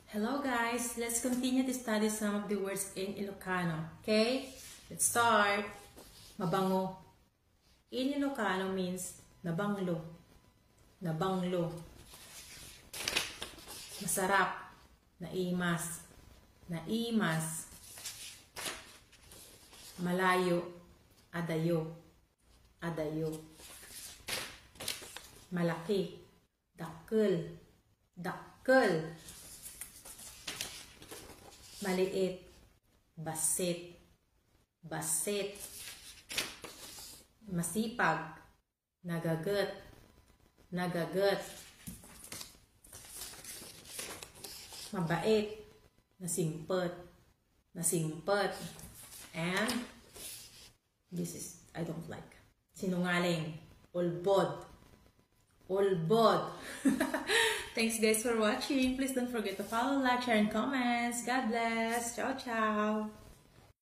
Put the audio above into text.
Hello guys, let's continue to study some of the words in Ilocano. Okay? Let's start. Mabango. In Ilocano means nabanglo. Nabanglo. Masarap. Naimas. Naimas. Malayo. Adayo. Adayo. Malaki. Dakkel. Dakkel. Maliit, basit, basit, masipag, nagagat, nagagat, mabait, nasimpet, nasimpet, and this is, I don't like, sinungaling, ulbod, ulbod. Thanks guys for watching. Please don't forget to follow, like, share, and comments. God bless. Ciao, ciao.